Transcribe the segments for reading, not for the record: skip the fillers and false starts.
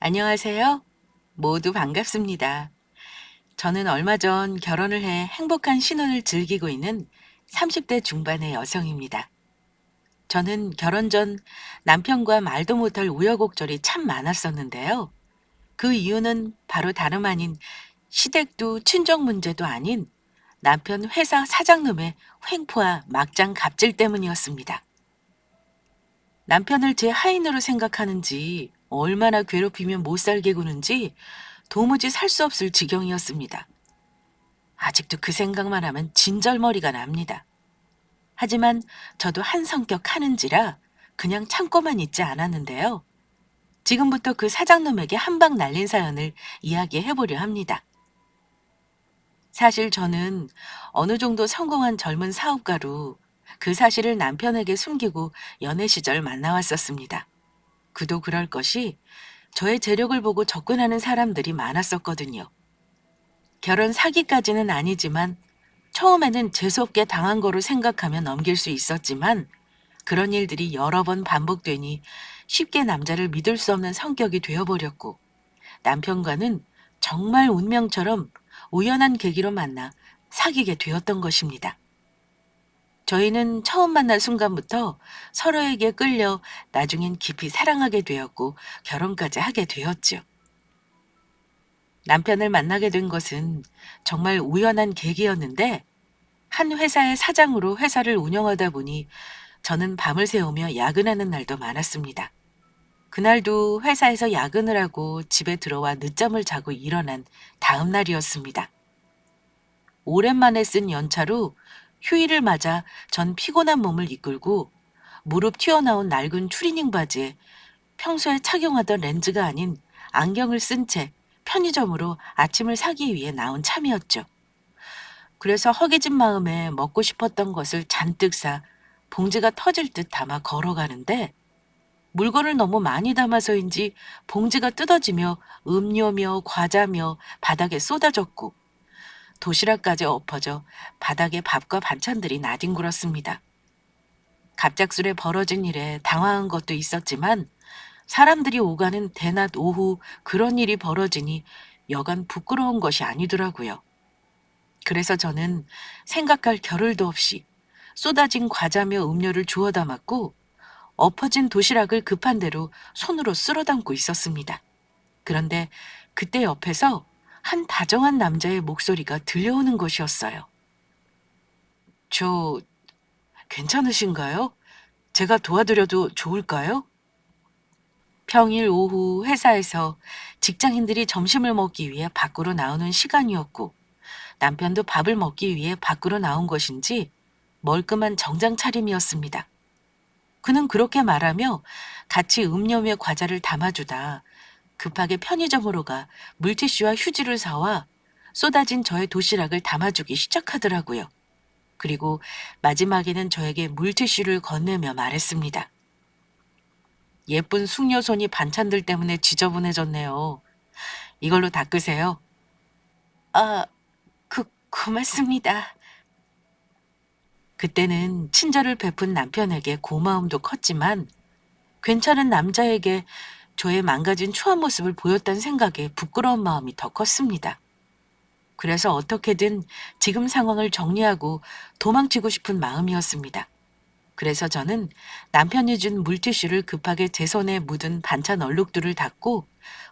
안녕하세요. 모두 반갑습니다. 저는 얼마 전 결혼을 해 행복한 신혼을 즐기고 있는 30대 중반의 여성입니다. 저는 결혼 전 남편과 말도 못할 우여곡절이 참 많았었는데요. 그 이유는 바로 다름 아닌 시댁도 친정 문제도 아닌 남편 회사 사장놈의 횡포와 막장 갑질 때문이었습니다. 남편을 제 하인으로 생각하는지 얼마나 괴롭히면 못 살게 구는지 도무지 살 수 없을 지경이었습니다. 아직도 그 생각만 하면 진절머리가 납니다. 하지만 저도 한 성격 하는지라 그냥 참고만 있지 않았는데요. 지금부터 그 사장놈에게 한 방 날린 사연을 이야기해 보려 합니다. 사실 저는 어느 정도 성공한 젊은 사업가로 그 사실을 남편에게 숨기고 연애 시절 만나왔었습니다. 그도 그럴 것이 저의 재력을 보고 접근하는 사람들이 많았었거든요. 결혼 사기까지는 아니지만 처음에는 재수없게 당한 거로 생각하며 넘길 수 있었지만 그런 일들이 여러 번 반복되니 쉽게 남자를 믿을 수 없는 성격이 되어버렸고 남편과는 정말 운명처럼 우연한 계기로 만나 사귀게 되었던 것입니다. 저희는 처음 만난 순간부터 서로에게 끌려 나중엔 깊이 사랑하게 되었고 결혼까지 하게 되었죠. 남편을 만나게 된 것은 정말 우연한 계기였는데 한 회사의 사장으로 회사를 운영하다 보니 저는 밤을 새우며 야근하는 날도 많았습니다. 그날도 회사에서 야근을 하고 집에 들어와 늦잠을 자고 일어난 다음 날이었습니다. 오랜만에 쓴 연차로 휴일을 맞아 전 피곤한 몸을 이끌고 무릎 튀어나온 낡은 추리닝 바지에 평소에 착용하던 렌즈가 아닌 안경을 쓴 채 편의점으로 아침을 사기 위해 나온 참이었죠. 그래서 허기진 마음에 먹고 싶었던 것을 잔뜩 사 봉지가 터질 듯 담아 걸어가는데 물건을 너무 많이 담아서인지 봉지가 뜯어지며 음료며 과자며 바닥에 쏟아졌고 도시락까지 엎어져 바닥에 밥과 반찬들이 나뒹굴었습니다. 갑작스레 벌어진 일에 당황한 것도 있었지만 사람들이 오가는 대낮 오후 그런 일이 벌어지니 여간 부끄러운 것이 아니더라고요. 그래서 저는 생각할 겨를도 없이 쏟아진 과자며 음료를 주워 담았고 엎어진 도시락을 급한 대로 손으로 쓸어 담고 있었습니다. 그런데 그때 옆에서 한 다정한 남자의 목소리가 들려오는 것이었어요. 저 괜찮으신가요? 제가 도와드려도 좋을까요? 평일 오후 회사에서 직장인들이 점심을 먹기 위해 밖으로 나오는 시간이었고 남편도 밥을 먹기 위해 밖으로 나온 것인지 멀끔한 정장 차림이었습니다. 그는 그렇게 말하며 같이 음료며 과자를 담아주다 급하게 편의점으로 가 물티슈와 휴지를 사와 쏟아진 저의 도시락을 담아주기 시작하더라고요. 그리고 마지막에는 저에게 물티슈를 건네며 말했습니다. 예쁜 숙녀손이 반찬들 때문에 지저분해졌네요. 이걸로 닦으세요. 아, 고맙습니다. 그때는 친절을 베푼 남편에게 고마움도 컸지만 괜찮은 남자에게 저의 망가진 추한 모습을 보였다는 생각에 부끄러운 마음이 더 컸습니다. 그래서 어떻게든 지금 상황을 정리하고 도망치고 싶은 마음이었습니다. 그래서 저는 남편이 준 물티슈를 급하게 제 손에 묻은 반찬 얼룩들을 닦고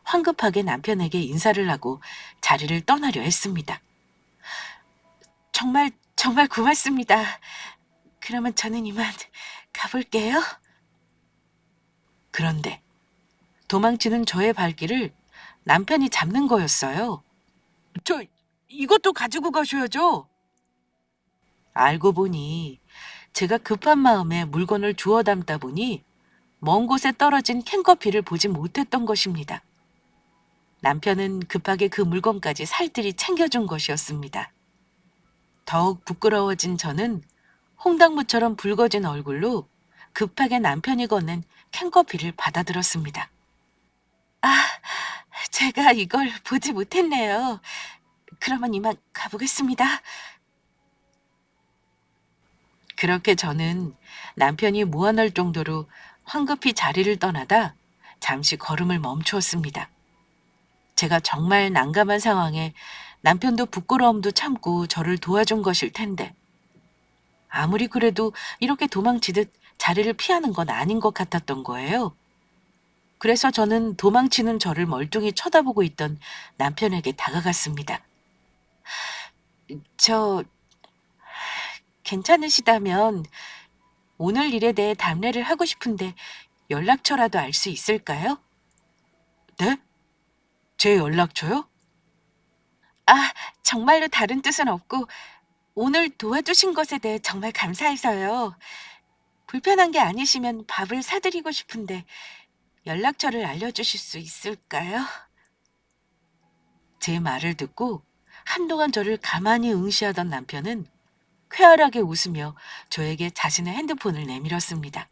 황급하게 남편에게 인사를 하고 자리를 떠나려 했습니다. 정말 고맙습니다. 그러면 저는 이만 가볼게요. 그런데 도망치는 저의 발길을 남편이 잡는 거였어요. 저 이것도 가지고 가셔야죠. 알고 보니 제가 급한 마음에 물건을 주워 담다 보니 먼 곳에 떨어진 캔커피를 보지 못했던 것입니다. 남편은 급하게 그 물건까지 살뜰히 챙겨준 것이었습니다. 더욱 부끄러워진 저는 홍당무처럼 붉어진 얼굴로 급하게 남편이 건넨 캔커피를 받아들었습니다. 아, 제가 이걸 보지 못했네요. 그러면 이만 가보겠습니다. 그렇게 저는 남편이 무안할 정도로 황급히 자리를 떠나다 잠시 걸음을 멈추었습니다. 제가 정말 난감한 상황에 남편도 부끄러움도 참고 저를 도와준 것일 텐데 아무리 그래도 이렇게 도망치듯 자리를 피하는 건 아닌 것 같았던 거예요. 그래서 저는 도망치는 저를 멀뚱히 쳐다보고 있던 남편에게 다가갔습니다. 저 괜찮으시다면 오늘 일에 대해 답례를 하고 싶은데 연락처라도 알 수 있을까요? 네? 제 연락처요? 아, 정말로 다른 뜻은 없고 오늘 도와주신 것에 대해 정말 감사해서요. 불편한 게 아니시면 밥을 사드리고 싶은데 연락처를 알려주실 수 있을까요? 제 말을 듣고 한동안 저를 가만히 응시하던 남편은 쾌활하게 웃으며 저에게 자신의 핸드폰을 내밀었습니다.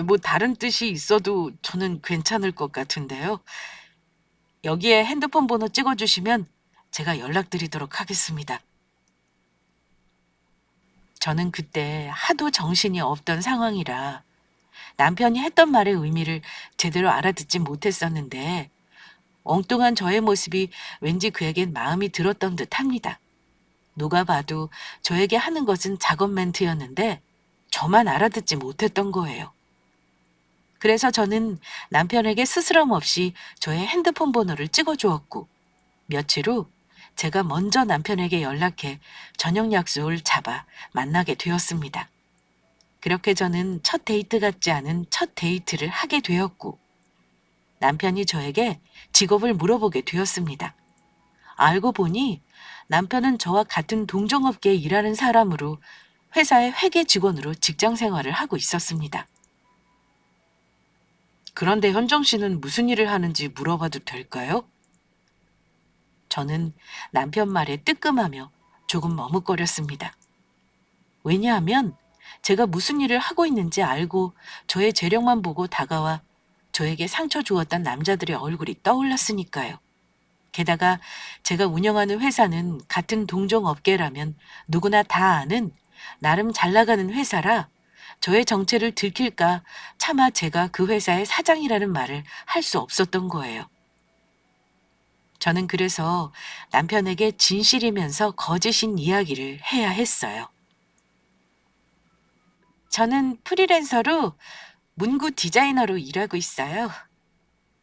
뭐 다른 뜻이 있어도 저는 괜찮을 것 같은데요. 여기에 핸드폰 번호 찍어주시면 제가 연락드리도록 하겠습니다. 저는 그때 하도 정신이 없던 상황이라 남편이 했던 말의 의미를 제대로 알아듣지 못했었는데 엉뚱한 저의 모습이 왠지 그에겐 마음이 들었던 듯 합니다. 누가 봐도 저에게 하는 것은 작업 멘트였는데 저만 알아듣지 못했던 거예요. 그래서 저는 남편에게 스스럼 없이 저의 핸드폰 번호를 찍어주었고 며칠 후 제가 먼저 남편에게 연락해 저녁 약속을 잡아 만나게 되었습니다. 그렇게 저는 첫 데이트 같지 않은 첫 데이트를 하게 되었고 남편이 저에게 직업을 물어보게 되었습니다. 알고 보니 남편은 저와 같은 동종업계에 일하는 사람으로 회사의 회계 직원으로 직장 생활을 하고 있었습니다. 그런데 현정 씨는 무슨 일을 하는지 물어봐도 될까요? 저는 남편 말에 뜨끔하며 조금 머뭇거렸습니다. 왜냐하면 제가 무슨 일을 하고 있는지 알고 저의 재력만 보고 다가와 저에게 상처 주었던 남자들의 얼굴이 떠올랐으니까요. 게다가 제가 운영하는 회사는 같은 동종업계라면 누구나 다 아는 나름 잘 나가는 회사라 저의 정체를 들킬까 차마 제가 그 회사의 사장이라는 말을 할 수 없었던 거예요. 저는 그래서 남편에게 진실이면서 거짓인 이야기를 해야 했어요. 저는 프리랜서로 문구 디자이너로 일하고 있어요.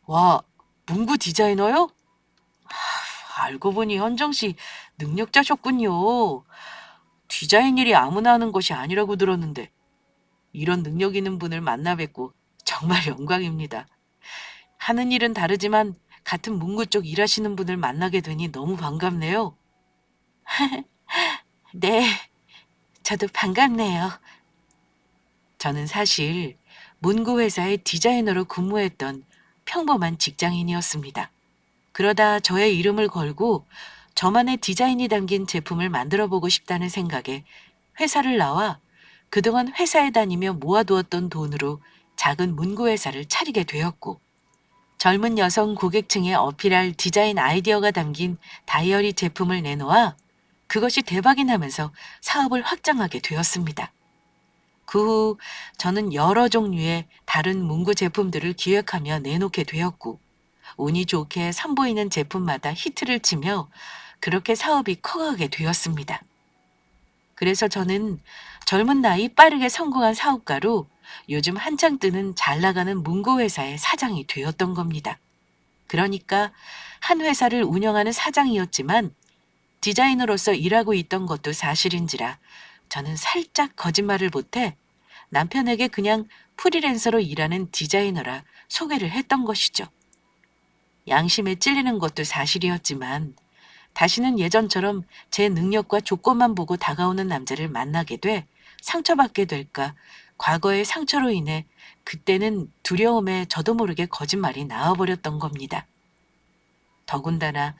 와, 문구 디자이너요? 알고 보니 현정 씨 능력자셨군요. 디자인 일이 아무나 하는 것이 아니라고 들었는데 이런 능력 있는 분을 만나 뵙고 정말 영광입니다. 하는 일은 다르지만 같은 문구 쪽 일하시는 분을 만나게 되니 너무 반갑네요. 네, 저도 반갑네요. 저는 사실 문구 회사의 디자이너로 근무했던 평범한 직장인이었습니다. 그러다 저의 이름을 걸고 저만의 디자인이 담긴 제품을 만들어 보고 싶다는 생각에 회사를 나와 그동안 회사에 다니며 모아두었던 돈으로 작은 문구 회사를 차리게 되었고 젊은 여성 고객층에 어필할 디자인 아이디어가 담긴 다이어리 제품을 내놓아 그것이 대박이 나면서 사업을 확장하게 되었습니다. 그 후 저는 여러 종류의 다른 문구 제품들을 기획하며 내놓게 되었고 운이 좋게 선보이는 제품마다 히트를 치며 그렇게 사업이 커가게 되었습니다. 그래서 저는 젊은 나이 빠르게 성공한 사업가로 요즘 한창 뜨는 잘 나가는 문구 회사의 사장이 되었던 겁니다. 그러니까 한 회사를 운영하는 사장이었지만 디자이너로서 일하고 있던 것도 사실인지라 저는 살짝 거짓말을 못해 남편에게 그냥 프리랜서로 일하는 디자이너라 소개를 했던 것이죠. 양심에 찔리는 것도 사실이었지만 다시는 예전처럼 제 능력과 조건만 보고 다가오는 남자를 만나게 돼 상처받게 될까 과거의 상처로 인해 그때는 두려움에 저도 모르게 거짓말이 나와버렸던 겁니다. 더군다나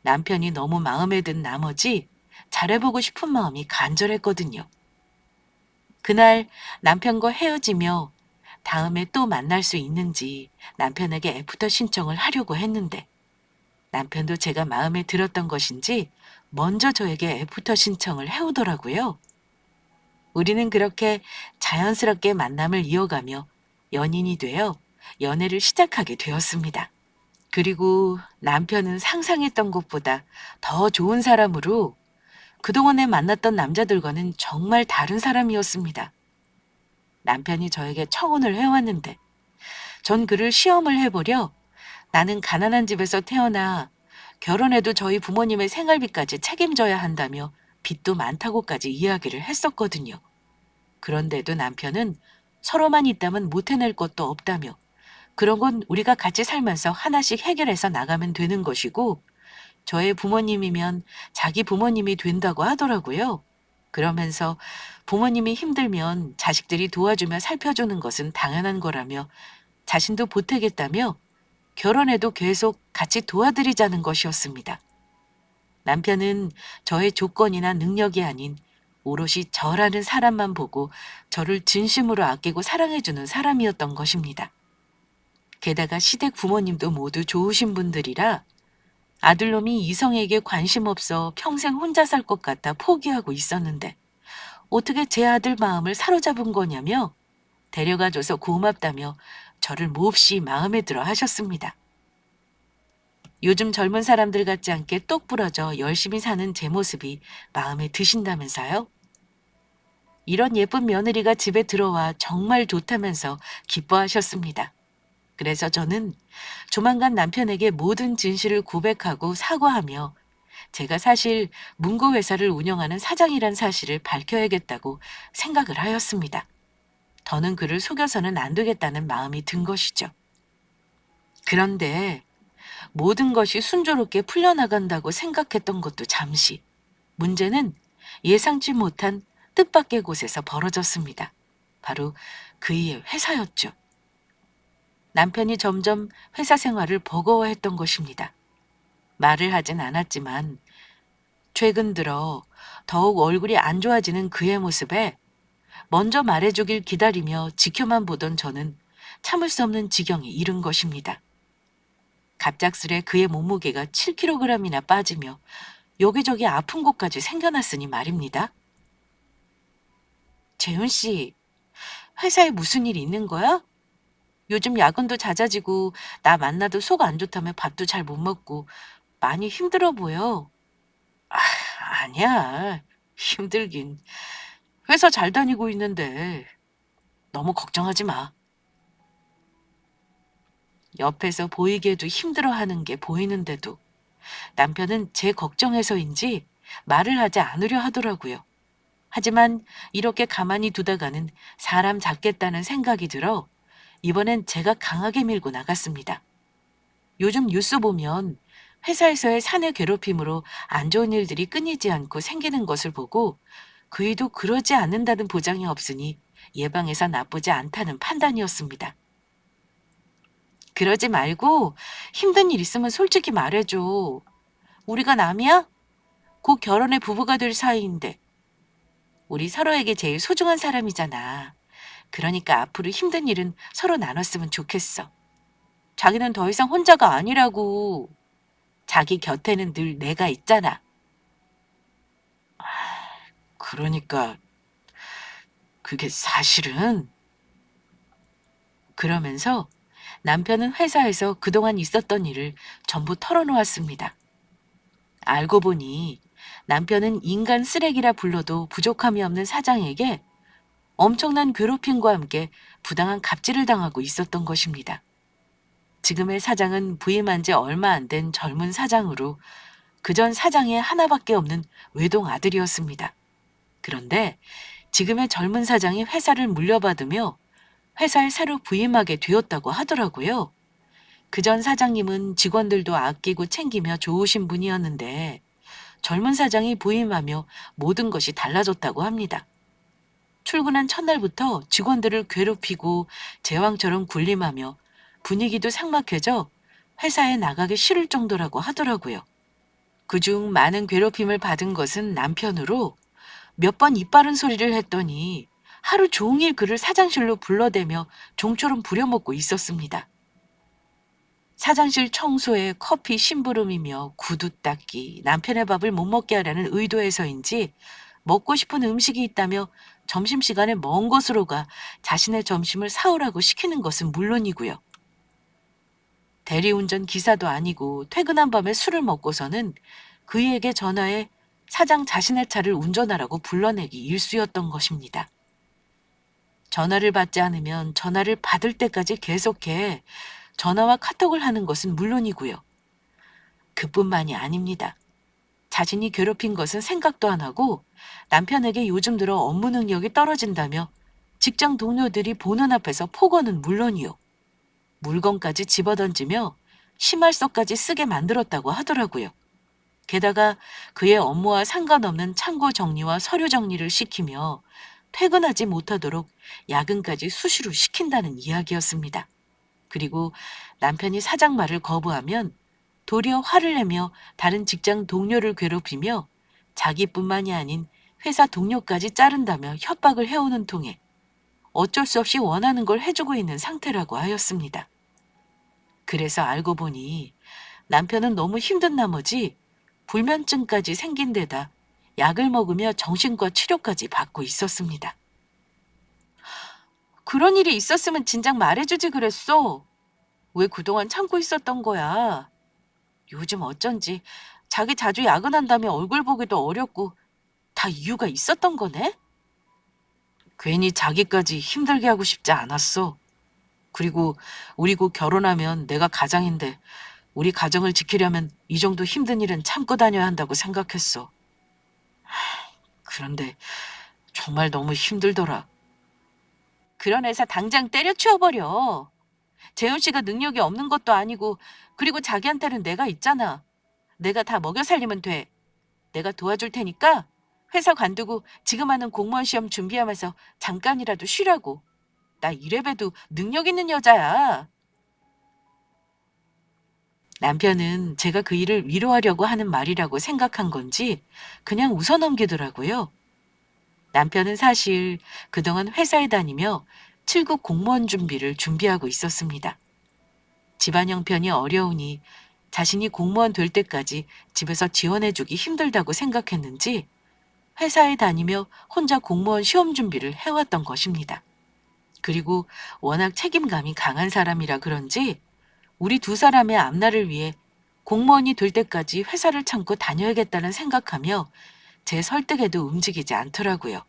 남편이 너무 마음에 든 나머지 잘해보고 싶은 마음이 간절했거든요. 그날 남편과 헤어지며 다음에 또 만날 수 있는지 남편에게 애프터 신청을 하려고 했는데 남편도 제가 마음에 들었던 것인지 먼저 저에게 애프터 신청을 해오더라고요. 우리는 그렇게 자연스럽게 만남을 이어가며 연인이 되어 연애를 시작하게 되었습니다. 그리고 남편은 상상했던 것보다 더 좋은 사람으로 그동안에 만났던 남자들과는 정말 다른 사람이었습니다. 남편이 저에게 청혼을 해왔는데 전 그를 시험을 해보려 나는 가난한 집에서 태어나 결혼해도 저희 부모님의 생활비까지 책임져야 한다며 빚도 많다고까지 이야기를 했었거든요. 그런데도 남편은 서로만 있다면 못 해낼 것도 없다며 그런 건 우리가 같이 살면서 하나씩 해결해서 나가면 되는 것이고 저의 부모님이면 자기 부모님이 된다고 하더라고요. 그러면서 부모님이 힘들면 자식들이 도와주며 살펴주는 것은 당연한 거라며 자신도 보태겠다며 결혼해도 계속 같이 도와드리자는 것이었습니다. 남편은 저의 조건이나 능력이 아닌 오롯이 저라는 사람만 보고 저를 진심으로 아끼고 사랑해주는 사람이었던 것입니다. 게다가 시댁 부모님도 모두 좋으신 분들이라 아들놈이 이성에게 관심 없어 평생 혼자 살 것 같아 포기하고 있었는데 어떻게 제 아들 마음을 사로잡은 거냐며 데려가줘서 고맙다며 저를 몹시 마음에 들어 하셨습니다. 요즘 젊은 사람들 같지 않게 똑 부러져 열심히 사는 제 모습이 마음에 드신다면서요? 이런 예쁜 며느리가 집에 들어와 정말 좋다면서 기뻐하셨습니다. 그래서 저는 조만간 남편에게 모든 진실을 고백하고 사과하며 제가 사실 문구회사를 운영하는 사장이란 사실을 밝혀야겠다고 생각을 하였습니다. 더는 그를 속여서는 안 되겠다는 마음이 든 것이죠. 그런데 모든 것이 순조롭게 풀려나간다고 생각했던 것도 잠시, 문제는 예상치 못한 뜻밖의 곳에서 벌어졌습니다. 바로 그의 회사였죠. 남편이 점점 회사 생활을 버거워했던 것입니다. 말을 하진 않았지만 최근 들어 더욱 얼굴이 안 좋아지는 그의 모습에 먼저 말해주길 기다리며 지켜만 보던 저는 참을 수 없는 지경에 이른 것입니다. 갑작스레 그의 몸무게가 7kg이나 빠지며 여기저기 아픈 곳까지 생겨났으니 말입니다. 재훈 씨, 회사에 무슨 일 있는 거야? 요즘 야근도 잦아지고 나 만나도 속 안 좋다며 밥도 잘 못 먹고 많이 힘들어 보여. 아, 아니야. 힘들긴. 회사 잘 다니고 있는데 너무 걱정하지 마. 옆에서 보이게도 힘들어하는 게 보이는데도 남편은 제 걱정해서인지 말을 하지 않으려 하더라고요. 하지만 이렇게 가만히 두다가는 사람 잡겠다는 생각이 들어 이번엔 제가 강하게 밀고 나갔습니다. 요즘 뉴스 보면 회사에서의 사내 괴롭힘으로 안 좋은 일들이 끊이지 않고 생기는 것을 보고 그이도 그러지 않는다는 보장이 없으니 예방해서 나쁘지 않다는 판단이었습니다. 그러지 말고 힘든 일 있으면 솔직히 말해줘. 우리가 남이야? 곧 결혼해 부부가 될 사이인데. 우리 서로에게 제일 소중한 사람이잖아. 그러니까 앞으로 힘든 일은 서로 나눴으면 좋겠어. 자기는 더 이상 혼자가 아니라고. 자기 곁에는 늘 내가 있잖아. 그러니까 그게 사실은 그러면서 남편은 회사에서 그동안 있었던 일을 전부 털어놓았습니다. 알고 보니 남편은 인간 쓰레기라 불러도 부족함이 없는 사장에게 엄청난 괴롭힘과 함께 부당한 갑질을 당하고 있었던 것입니다. 지금의 사장은 부임한 지 얼마 안 된 젊은 사장으로 그전 사장의 하나밖에 없는 외동 아들이었습니다. 그런데 지금의 젊은 사장이 회사를 물려받으며 회사에 새로 부임하게 되었다고 하더라고요. 그전 사장님은 직원들도 아끼고 챙기며 좋으신 분이었는데 젊은 사장이 부임하며 모든 것이 달라졌다고 합니다. 출근한 첫날부터 직원들을 괴롭히고 제왕처럼 군림하며 분위기도 삭막해져 회사에 나가기 싫을 정도라고 하더라고요. 그중 많은 괴롭힘을 받은 것은 남편으로 몇 번 이빠른 소리를 했더니 하루 종일 그를 사장실로 불러대며 종처럼 부려먹고 있었습니다. 사장실 청소에 커피 심부름이며 구두 닦기, 남편의 밥을 못 먹게 하려는 의도에서인지 먹고 싶은 음식이 있다며 점심시간에 먼 곳으로 가 자신의 점심을 사오라고 시키는 것은 물론이고요. 대리운전 기사도 아니고 퇴근한 밤에 술을 먹고서는 그이에게 전화해 사장 자신의 차를 운전하라고 불러내기 일쑤였던 것입니다. 전화를 받지 않으면 전화를 받을 때까지 계속해 전화와 카톡을 하는 것은 물론이고요. 그뿐만이 아닙니다. 자신이 괴롭힌 것은 생각도 안 하고 남편에게 요즘 들어 업무 능력이 떨어진다며 직장 동료들이 보는 앞에서 폭언은 물론이요. 물건까지 집어던지며 심할서까지 쓰게 만들었다고 하더라고요. 게다가 그의 업무와 상관없는 창고 정리와 서류 정리를 시키며 퇴근하지 못하도록 야근까지 수시로 시킨다는 이야기였습니다. 그리고 남편이 사장 말을 거부하면 도리어 화를 내며 다른 직장 동료를 괴롭히며 자기뿐만이 아닌 회사 동료까지 자른다며 협박을 해오는 통에 어쩔 수 없이 원하는 걸 해주고 있는 상태라고 하였습니다. 그래서 알고 보니 남편은 너무 힘든 나머지 불면증까지 생긴 데다 약을 먹으며 정신과 치료까지 받고 있었습니다. 그런 일이 있었으면 진작 말해주지 그랬어. 왜 그동안 참고 있었던 거야? 요즘 어쩐지 자기 자주 야근한다며 얼굴 보기도 어렵고 다 이유가 있었던 거네? 괜히 자기까지 힘들게 하고 싶지 않았어. 그리고 우리 곧 결혼하면 내가 가장인데 우리 가정을 지키려면 이 정도 힘든 일은 참고 다녀야 한다고 생각했어. 그런데 정말 너무 힘들더라. 그런 회사 당장 때려치워버려. 재훈 씨가 능력이 없는 것도 아니고 그리고 자기한테는 내가 있잖아. 내가 다 먹여 살리면 돼. 내가 도와줄 테니까 회사 관두고 지금 하는 공무원 시험 준비하면서 잠깐이라도 쉬라고. 나 이래봬도 능력 있는 여자야. 남편은 제가 그 일을 위로하려고 하는 말이라고 생각한 건지 그냥 웃어넘기더라고요. 남편은 사실 그동안 회사에 다니며 7급 공무원 준비하고 있었습니다. 집안 형편이 어려우니 자신이 공무원 될 때까지 집에서 지원해주기 힘들다고 생각했는지 회사에 다니며 혼자 공무원 시험 준비를 해왔던 것입니다. 그리고 워낙 책임감이 강한 사람이라 그런지 우리 두 사람의 앞날을 위해 공무원이 될 때까지 회사를 참고 다녀야겠다는 생각하며 제 설득에도 움직이지 않더라고요.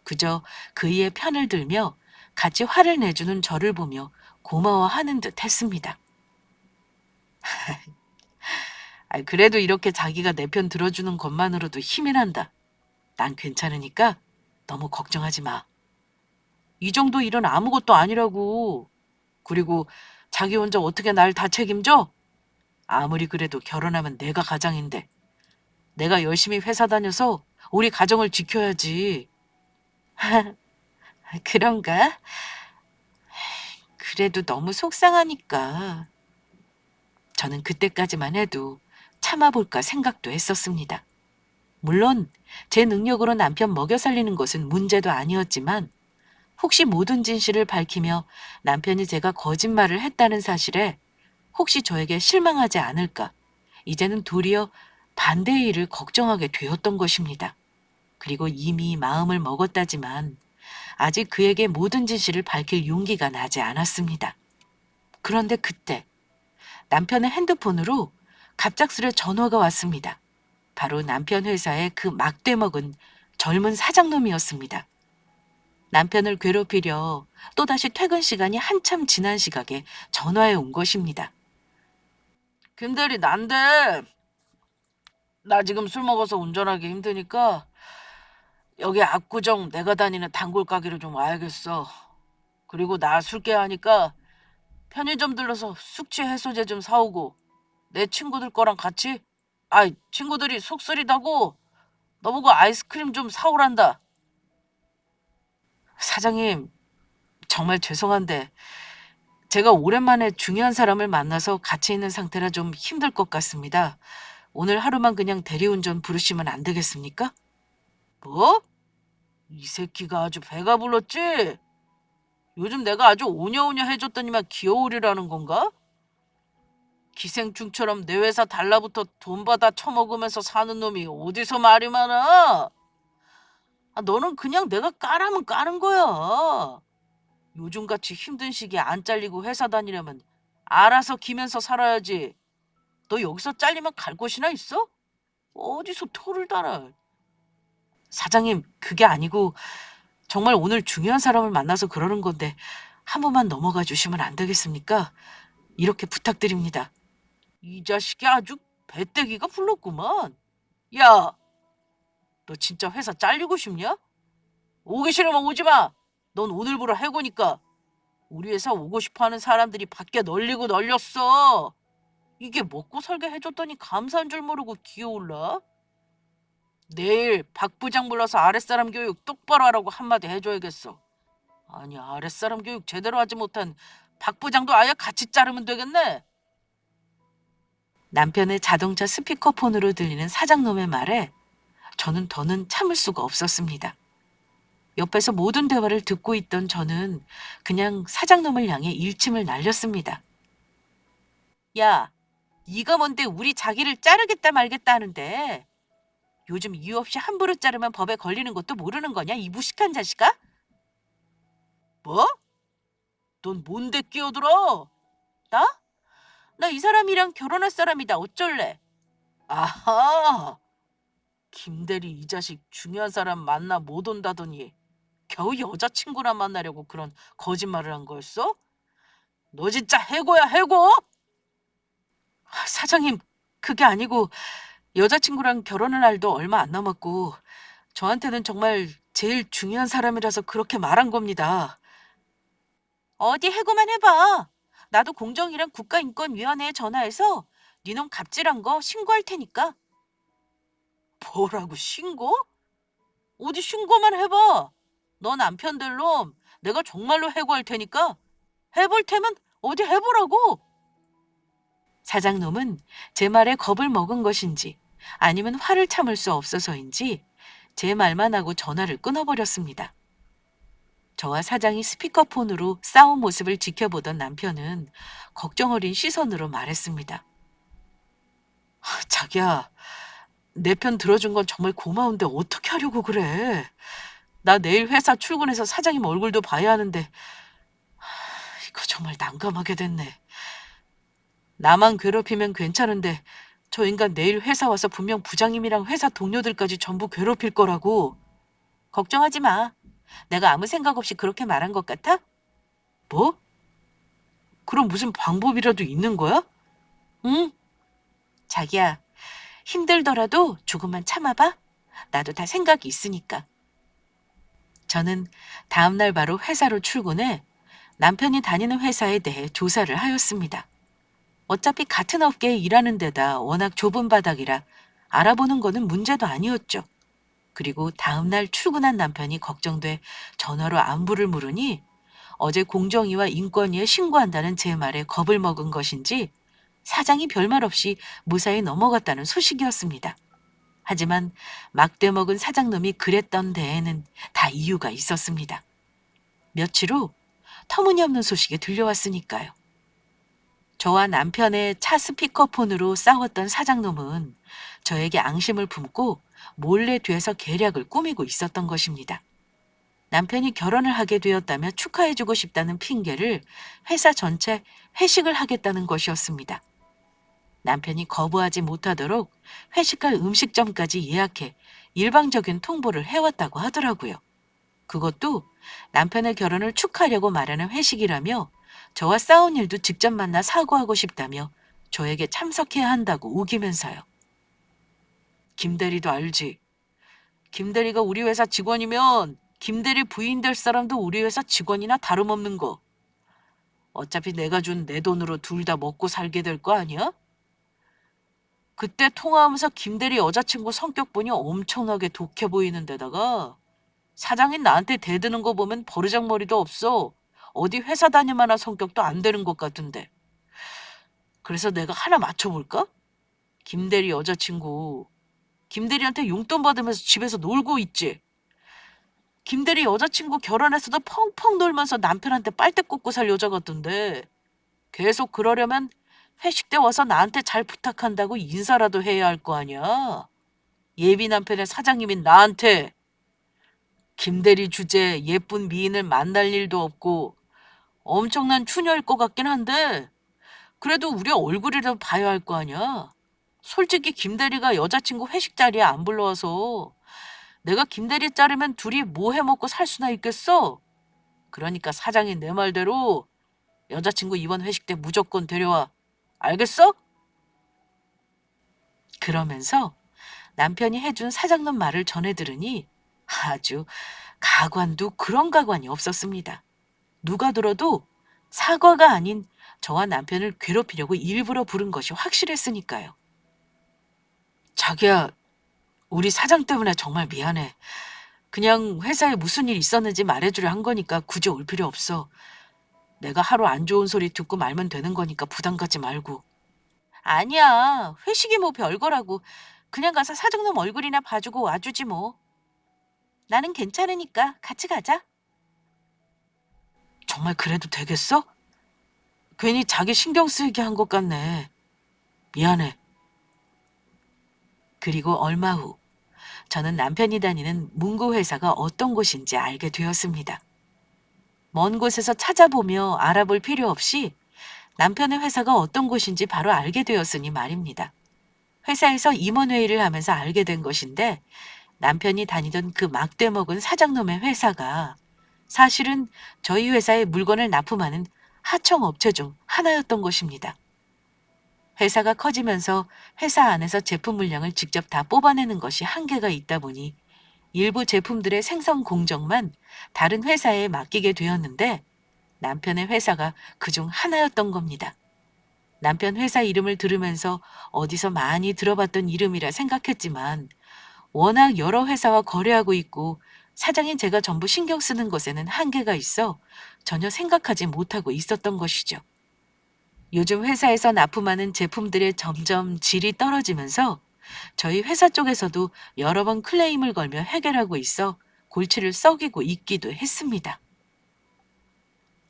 그저 그이의 편을 들며 같이 화를 내주는 저를 보며 고마워하는 듯 했습니다. 그래도 이렇게 자기가 내 편 들어주는 것만으로도 힘이 난다. 난 괜찮으니까 너무 걱정하지 마. 이 정도 일은 아무것도 아니라고. 그리고 자기 혼자 어떻게 날 다 책임져? 아무리 그래도 결혼하면 내가 가장인데. 내가 열심히 회사 다녀서 우리 가정을 지켜야지. 그런가? 그래도 너무 속상하니까. 저는 그때까지만 해도 참아볼까 생각도 했었습니다. 물론 제 능력으로 남편 먹여 살리는 것은 문제도 아니었지만 혹시 모든 진실을 밝히며 남편이 제가 거짓말을 했다는 사실에 혹시 저에게 실망하지 않을까 이제는 도리어 반대의 일을 걱정하게 되었던 것입니다. 그리고 이미 마음을 먹었다지만 아직 그에게 모든 진실을 밝힐 용기가 나지 않았습니다. 그런데 그때 남편의 핸드폰으로 갑작스레 전화가 왔습니다. 바로 남편 회사의 그 막대 먹은 젊은 사장놈이었습니다. 남편을 괴롭히려 또다시 퇴근 시간이 한참 지난 시각에 전화해 온 것입니다. 김대리, 난데 나 지금 술 먹어서 운전하기 힘드니까 여기 압구정 내가 다니는 단골 가게로 좀 와야겠어. 그리고 나 술 깨하니까 편의점 들러서 숙취 해소제 좀 사오고 내 친구들 거랑 같이 친구들이 속 쓰리다고 너보고 아이스크림 좀 사오란다. 사장님, 정말 죄송한데 제가 오랜만에 중요한 사람을 만나서 같이 있는 상태라 좀 힘들 것 같습니다. 오늘 하루만 그냥 대리운전 부르시면 안 되겠습니까? 뭐? 이 새끼가 아주 배가 불렀지? 요즘 내가 아주 오냐오냐 해줬더니만 귀여우리라는 건가? 기생충처럼 내 회사 달라붙어 돈 받아 처먹으면서 사는 놈이 어디서 말이 많아? 너는 그냥 내가 까라면 까는 거야. 요즘같이 힘든 시기에 안 잘리고 회사 다니려면 알아서 기면서 살아야지. 너 여기서 잘리면 갈 곳이나 있어? 어디서 토를 달아. 사장님, 그게 아니고 정말 오늘 중요한 사람을 만나서 그러는 건데 한 번만 넘어가 주시면 안 되겠습니까? 이렇게 부탁드립니다. 이 자식이 아주 배때기가 불렀구만. 야, 너 진짜 회사 잘리고 싶냐? 오기 싫으면 오지 마. 넌 오늘부로 해고니까. 우리 회사 오고 싶어하는 사람들이 밖에 널리고 널렸어. 이게 먹고 살게 해줬더니 감사한 줄 모르고 기어올라? 내일 박 부장 불러서 아랫사람 교육 똑바로 하라고 한마디 해줘야겠어. 아니, 아랫사람 교육 제대로 하지 못한 박 부장도 아예 같이 자르면 되겠네. 남편의 자동차 스피커폰으로 들리는 사장놈의 말에 저는 더는 참을 수가 없었습니다. 옆에서 모든 대화를 듣고 있던 저는 그냥 사장놈을 향해 일침을 날렸습니다. 야, 네가 뭔데 우리 자기를 자르겠다 말겠다 하는데 요즘 이유 없이 함부로 자르면 법에 걸리는 것도 모르는 거냐, 이 무식한 자식아? 뭐? 넌 뭔데 끼어들어? 나? 나 이 사람이랑 결혼할 사람이다. 어쩔래? 아하! 김대리 이 자식 중요한 사람 만나 못 온다더니 겨우 여자친구나 만나려고 그런 거짓말을 한 거였어? 너 진짜 해고야, 해고? 사장님, 그게 아니고 여자친구랑 결혼할 날도 얼마 안 남았고 저한테는 정말 제일 중요한 사람이라서 그렇게 말한 겁니다. 어디 해고만 해봐. 나도 공정이랑 국가인권위원회에 전화해서 니놈 갑질한 거 신고할 테니까. 뭐라고 신고? 어디 신고만 해봐. 너 남편들 놈 내가 정말로 해고할 테니까 해볼 테면 어디 해보라고. 사장놈은 제 말에 겁을 먹은 것인지 아니면 화를 참을 수 없어서인지 제 말만 하고 전화를 끊어버렸습니다. 저와 사장이 스피커폰으로 싸운 모습을 지켜보던 남편은 걱정 어린 시선으로 말했습니다. 자기야, 내 편 들어준 건 정말 고마운데 어떻게 하려고 그래? 나 내일 회사 출근해서 사장님 얼굴도 봐야 하는데 이거 정말 난감하게 됐네. 나만 괴롭히면 괜찮은데 저 인간 내일 회사 와서 분명 부장님이랑 회사 동료들까지 전부 괴롭힐 거라고. 걱정하지 마. 내가 아무 생각 없이 그렇게 말한 것 같아? 뭐? 그럼 무슨 방법이라도 있는 거야? 응? 자기야, 힘들더라도 조금만 참아봐. 나도 다 생각이 있으니까. 저는 다음날 바로 회사로 출근해 남편이 다니는 회사에 대해 조사를 하였습니다. 어차피 같은 업계에 일하는 데다 워낙 좁은 바닥이라 알아보는 거는 문제도 아니었죠. 그리고 다음날 출근한 남편이 걱정돼 전화로 안부를 물으니 어제 공정위와 인권위에 신고한다는 제 말에 겁을 먹은 것인지 사장이 별말 없이 무사히 넘어갔다는 소식이었습니다. 하지만 막대 먹은 사장놈이 그랬던 데에는 다 이유가 있었습니다. 며칠 후 터무니없는 소식이 들려왔으니까요. 저와 남편의 차 스피커폰으로 싸웠던 사장놈은 저에게 앙심을 품고 몰래 뒤에서 계략을 꾸미고 있었던 것입니다. 남편이 결혼을 하게 되었다며 축하해주고 싶다는 핑계를 회사 전체 회식을 하겠다는 것이었습니다. 남편이 거부하지 못하도록 회식할 음식점까지 예약해 일방적인 통보를 해왔다고 하더라고요. 그것도 남편의 결혼을 축하하려고 말하는 회식이라며 저와 싸운 일도 직접 만나 사과하고 싶다며 저에게 참석해야 한다고 우기면서요. 김대리도 알지. 김대리가 우리 회사 직원이면 김대리 부인 될 사람도 우리 회사 직원이나 다름없는 거. 어차피 내가 준 내 돈으로 둘 다 먹고 살게 될 거 아니야? 그때 통화하면서 김대리 여자친구 성격 보니 엄청나게 독해 보이는 데다가 사장인 나한테 대드는 거 보면 버르장머리도 없어. 어디 회사 다닐 만한 성격도 안 되는 것 같은데. 그래서 내가 하나 맞춰볼까? 김대리 여자친구. 김대리한테 용돈 받으면서 집에서 놀고 있지. 김대리 여자친구 결혼해서도 펑펑 놀면서 남편한테 빨대 꽂고 살 여자 같던데. 계속 그러려면 회식 때 와서 나한테 잘 부탁한다고 인사라도 해야 할 거 아니야. 예비 남편의 사장님인 나한테 김대리 주제 예쁜 미인을 만날 일도 없고 엄청난 추녀일 것 같긴 한데 그래도 우리 얼굴이라도 봐야 할 거 아니야. 솔직히 김대리가 여자친구 회식 자리에 안 불러와서 내가 김대리 자르면 둘이 뭐 해먹고 살 수나 있겠어? 그러니까 사장이 내 말대로 여자친구 이번 회식 때 무조건 데려와. 알겠어? 그러면서 남편이 해준 사장님 말을 전해 들으니 아주 가관도 그런 가관이 없었습니다. 누가 들어도 사과가 아닌 저와 남편을 괴롭히려고 일부러 부른 것이 확실했으니까요. 자기야, 우리 사장 때문에 정말 미안해. 그냥 회사에 무슨 일 있었는지 말해주려 한 거니까 굳이 올 필요 없어. 내가 하루 안 좋은 소리 듣고 말면 되는 거니까 부담 갖지 말고. 아니야. 회식이 뭐 별거라고. 그냥 가서 사장님 얼굴이나 봐주고 와주지 뭐. 나는 괜찮으니까 같이 가자. 정말 그래도 되겠어? 괜히 자기 신경 쓰이게 한 것 같네. 미안해. 그리고 얼마 후 저는 남편이 다니는 문구 회사가 어떤 곳인지 알게 되었습니다. 먼 곳에서 찾아보며 알아볼 필요 없이 남편의 회사가 어떤 곳인지 바로 알게 되었으니 말입니다. 회사에서 임원회의를 하면서 알게 된 것인데 남편이 다니던 그 막대 먹은 사장놈의 회사가 사실은 저희 회사에 물건을 납품하는 하청업체 중 하나였던 것입니다. 회사가 커지면서 회사 안에서 제품 물량을 직접 다 뽑아내는 것이 한계가 있다 보니 일부 제품들의 생성 공정만 다른 회사에 맡기게 되었는데 남편의 회사가 그중 하나였던 겁니다. 남편 회사 이름을 들으면서 어디서 많이 들어봤던 이름이라 생각했지만 워낙 여러 회사와 거래하고 있고 사장인 제가 전부 신경 쓰는 것에는 한계가 있어 전혀 생각하지 못하고 있었던 것이죠. 요즘 회사에서 납품하는 제품들의 점점 질이 떨어지면서 저희 회사 쪽에서도 여러 번 클레임을 걸며 해결하고 있어 골치를 썩이고 있기도 했습니다.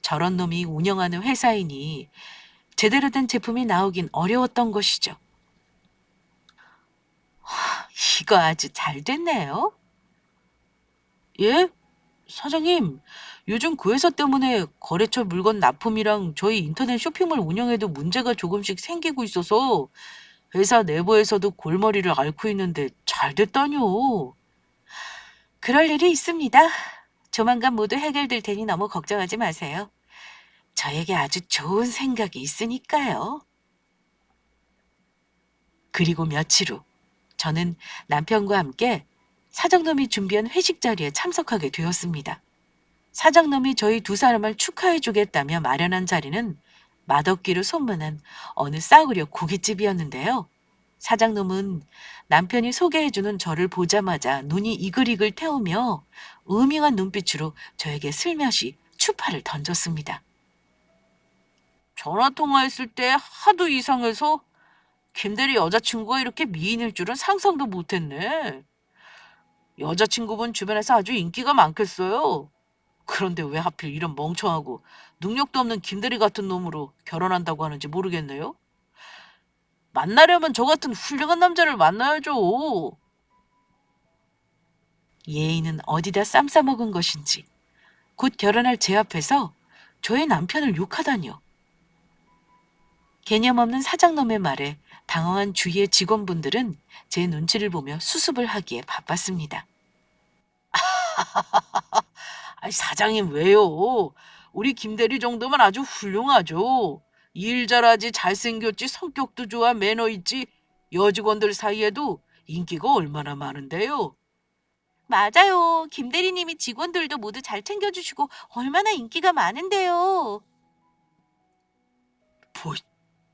저런 놈이 운영하는 회사이니 제대로 된 제품이 나오긴 어려웠던 것이죠. 이거 아주 잘 됐네요. 예? 사장님, 요즘 그 회사 때문에 거래처 물건 납품이랑 저희 인터넷 쇼핑몰 운영에도 문제가 조금씩 생기고 있어서 회사 내부에서도 골머리를 앓고 있는데 잘 됐다뇨. 그럴 일이 있습니다. 조만간 모두 해결될 테니 너무 걱정하지 마세요. 저에게 아주 좋은 생각이 있으니까요. 그리고 며칠 후 저는 남편과 함께 사장님이 준비한 회식 자리에 참석하게 되었습니다. 사장님이 저희 두 사람을 축하해 주겠다며 마련한 자리는 맛없기로 소문난 어느 싸구려 고깃집이었는데요. 사장님은 남편이 소개해주는 저를 보자마자 눈이 이글이글 태우며 음흉한 눈빛으로 저에게 슬며시 추파를 던졌습니다. 전화 통화했을 때 하도 이상해서 김대리 여자친구가 이렇게 미인일 줄은 상상도 못했네. 여자친구분 주변에서 아주 인기가 많겠어요. 그런데 왜 하필 이런 멍청하고 능력도 없는 김대리 같은 놈으로 결혼한다고 하는지 모르겠네요. 만나려면 저 같은 훌륭한 남자를 만나야죠. 예인은 어디다 쌈 싸먹은 것인지 곧 결혼할 제 앞에서 저의 남편을 욕하다니요. 개념 없는 사장놈의 말에 당황한 주위의 직원분들은 제 눈치를 보며 수습을 하기에 바빴습니다. 아니, 사장님 왜요? 우리 김대리 정도면 아주 훌륭하죠. 일 잘하지, 잘생겼지, 성격도 좋아, 매너 있지. 여직원들 사이에도 인기가 얼마나 많은데요. 맞아요. 김대리님이 직원들도 모두 잘 챙겨주시고 얼마나 인기가 많은데요. 뭐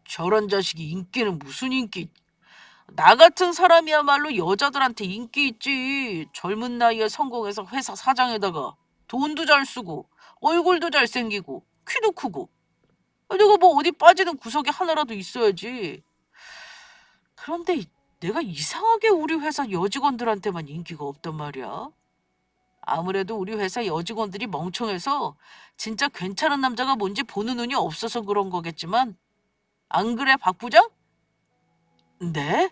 저런 자식이 인기는 무슨 인기? 나 같은 사람이야말로 여자들한테 인기 있지. 젊은 나이에 성공해서 회사 사장에다가 돈도 잘 쓰고 얼굴도 잘생기고 키도 크고 내가 뭐 어디 빠지는 구석이 하나라도 있어야지. 그런데 내가 이상하게 우리 회사 여직원들한테만 인기가 없단 말이야. 아무래도 우리 회사 여직원들이 멍청해서 진짜 괜찮은 남자가 뭔지 보는 눈이 없어서 그런 거겠지만 안 그래, 박 부장? 네?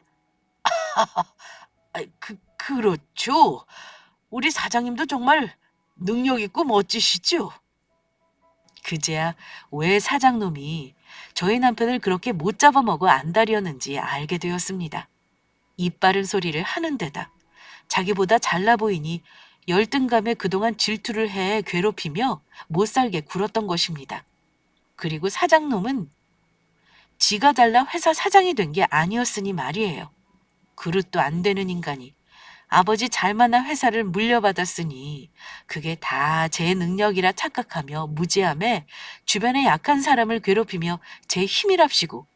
그렇죠. 우리 사장님도 정말 능력 있고 멋지시죠? 그제야 왜 사장놈이 저희 남편을 그렇게 못 잡아먹어 안달이었는지 알게 되었습니다. 입 바른 소리를 하는 데다 자기보다 잘나 보이니 열등감에 그동안 질투를 해 괴롭히며 못살게 굴었던 것입니다. 그리고 사장놈은 지가 달라 회사 사장이 된 게 아니었으니 말이에요. 그릇도 안 되는 인간이 아버지 잘 만난 회사를 물려받았으니 그게 다 제 능력이라 착각하며 무지함에 주변의 약한 사람을 괴롭히며 제 힘이랍시고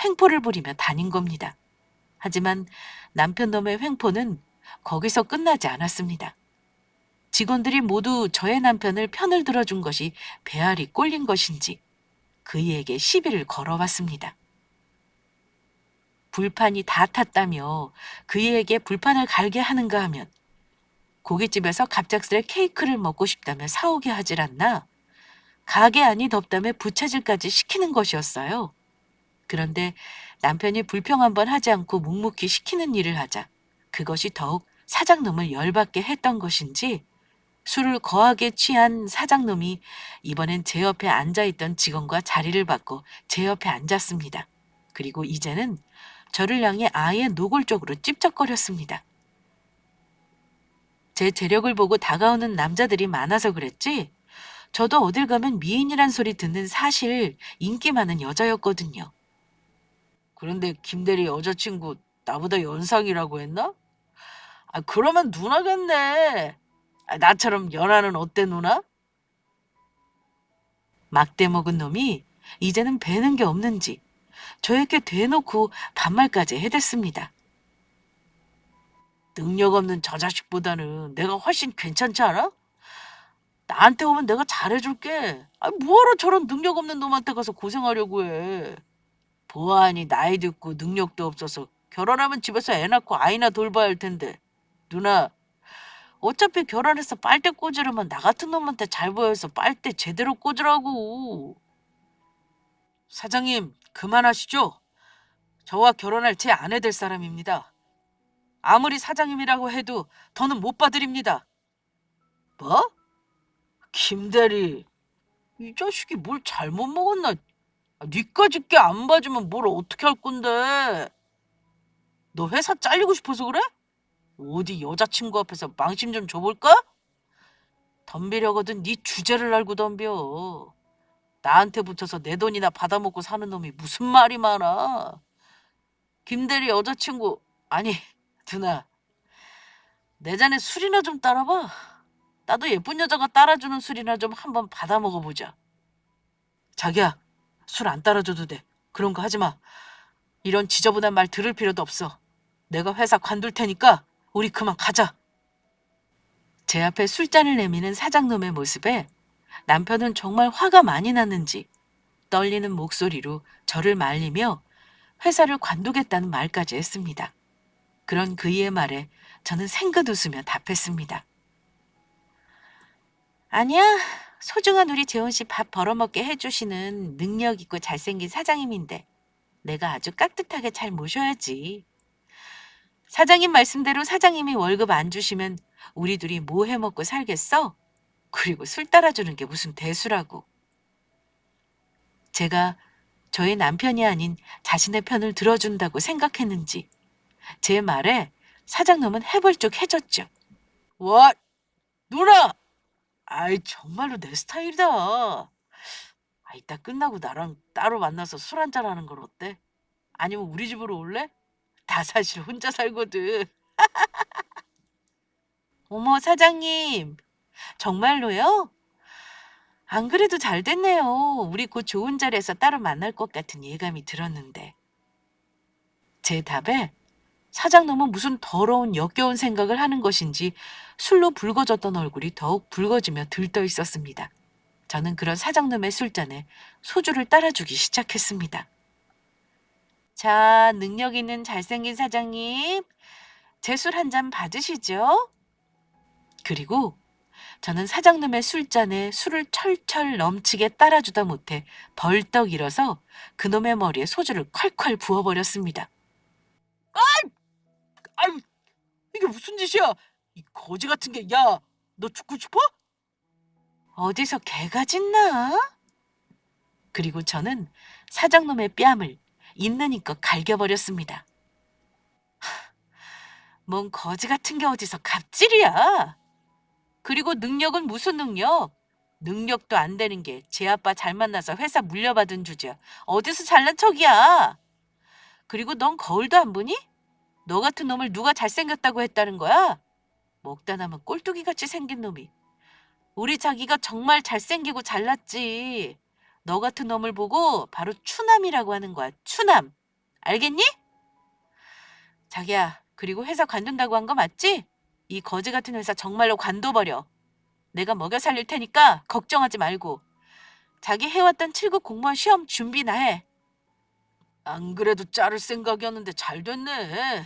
횡포를 부리며 다닌 겁니다. 하지만 남편 놈의 횡포는 거기서 끝나지 않았습니다. 직원들이 모두 저의 남편을 편을 들어준 것이 배알이 꼴린 것인지 그이에게 시비를 걸어왔습니다. 불판이 다 탔다며 그이에게 불판을 갈게 하는가 하면 고깃집에서 갑작스레 케이크를 먹고 싶다며 사오게 하질 않나 가게 안이 덥다며 부채질까지 시키는 것이었어요. 그런데 남편이 불평 한번 하지 않고 묵묵히 시키는 일을 하자 그것이 더욱 사장놈을 열받게 했던 것인지 술을 거하게 취한 사장놈이 이번엔 제 옆에 앉아있던 직원과 자리를 바꿔 제 옆에 앉았습니다. 그리고 이제는 저를 향해 아예 노골적으로 찝쩍거렸습니다. 제 재력을 보고 다가오는 남자들이 많아서 그랬지 저도 어딜 가면 미인이란 소리 듣는 사실 인기 많은 여자였거든요. 그런데 김대리 여자친구 나보다 연상이라고 했나? 그러면 누나겠네. 나처럼 연하는 어때 누나? 막대 먹은 놈이 이제는 배는 게 없는지 저에게 대놓고 반말까지 해댔습니다. 능력 없는 저 자식보다는 내가 훨씬 괜찮지 않아? 나한테 오면 내가 잘해줄게. 뭐하러 저런 능력 없는 놈한테 가서 고생하려고 해. 보아하니 나이 듣고 능력도 없어서 결혼하면 집에서 애 낳고 아이나 돌봐야 할 텐데. 누나, 어차피 결혼해서 빨대 꽂으려면 나 같은 놈한테 잘 보여서 빨대 제대로 꽂으라고. 사장님, 그만하시죠. 저와 결혼할 제 아내 될 사람입니다. 아무리 사장님이라고 해도 더는 못 봐드립니다. 뭐? 김대리, 이 자식이 뭘 잘못 먹었나? 니까짓 게 안 봐주면 뭘 어떻게 할 건데? 너 회사 잘리고 싶어서 그래? 어디 여자친구 앞에서 망신 좀 줘볼까? 덤비려거든 네 주제를 알고 덤벼. 나한테 붙여서 내 돈이나 받아먹고 사는 놈이 무슨 말이 많아. 김대리 여자친구, 아니 누나, 내 잔에 술이나 좀 따라봐. 나도 예쁜 여자가 따라주는 술이나 좀 한번 받아 먹어보자. 자기야, 술 안 따라줘도 돼. 그런 거 하지 마. 이런 지저분한 말 들을 필요도 없어. 내가 회사 관둘 테니까 우리 그만 가자. 제 앞에 술잔을 내미는 사장놈의 모습에 남편은 정말 화가 많이 났는지 떨리는 목소리로 저를 말리며 회사를 관두겠다는 말까지 했습니다. 그런 그이의 말에 저는 생긋 웃으며 답했습니다. 아니야, 소중한 우리 재훈 씨 밥 벌어먹게 해주시는 능력 있고 잘생긴 사장님인데 내가 아주 깍듯하게 잘 모셔야지. 사장님 말씀대로 사장님이 월급 안 주시면 우리 둘이 뭐 해먹고 살겠어? 그리고 술 따라주는 게 무슨 대수라고. 제가 저의 남편이 아닌 자신의 편을 들어준다고 생각했는지 제 말에 사장놈은 해벌쩍해졌죠. 와, 누나! 정말로 내 스타일이다. 이따 끝나고 나랑 따로 만나서 술 한잔 하는 건 어때? 아니면 우리 집으로 올래? 나 사실 혼자 살거든. 어머, 사장님. 정말로요? 안 그래도 잘 됐네요. 우리 곧 좋은 자리에서 따로 만날 것 같은 예감이 들었는데. 제 답에 사장놈은 무슨 더러운 역겨운 생각을 하는 것인지 술로 붉어졌던 얼굴이 더욱 붉어지며 들떠 있었습니다. 저는 그런 사장놈의 술잔에 소주를 따라주기 시작했습니다. 자, 능력 있는 잘생긴 사장님, 제 술 한 잔 받으시죠? 그리고 저는 사장님의 술잔에 술을 철철 넘치게 따라주다 못해 벌떡 일어서 그놈의 머리에 소주를 콸콸 부어버렸습니다. 아유, 이게 무슨 짓이야? 이 거지 같은 게, 야, 너 죽고 싶어? 어디서 개가 짖나? 그리고 저는 사장놈의 뺨을 있는 힘껏 갈겨버렸습니다. 뭔 거지 같은 게 어디서 갑질이야. 그리고 능력은 무슨 능력? 능력도 안 되는 게 제 아빠 잘 만나서 회사 물려받은 주제야. 어디서 잘난 척이야. 그리고 넌 거울도 안 보니? 너 같은 놈을 누가 잘생겼다고 했다는 거야? 먹다 남은 꼴뚜기같이 생긴 놈이. 우리 자기가 정말 잘생기고 잘났지. 너 같은 놈을 보고 바로 추남이라고 하는 거야. 추남. 알겠니? 자기야, 그리고 회사 관둔다고 한 거 맞지? 이 거지 같은 회사 정말로 관둬버려. 내가 먹여 살릴 테니까 걱정하지 말고. 자기 해왔던 7급 공무원 시험 준비나 해. 안 그래도 자를 생각이었는데 잘 됐네.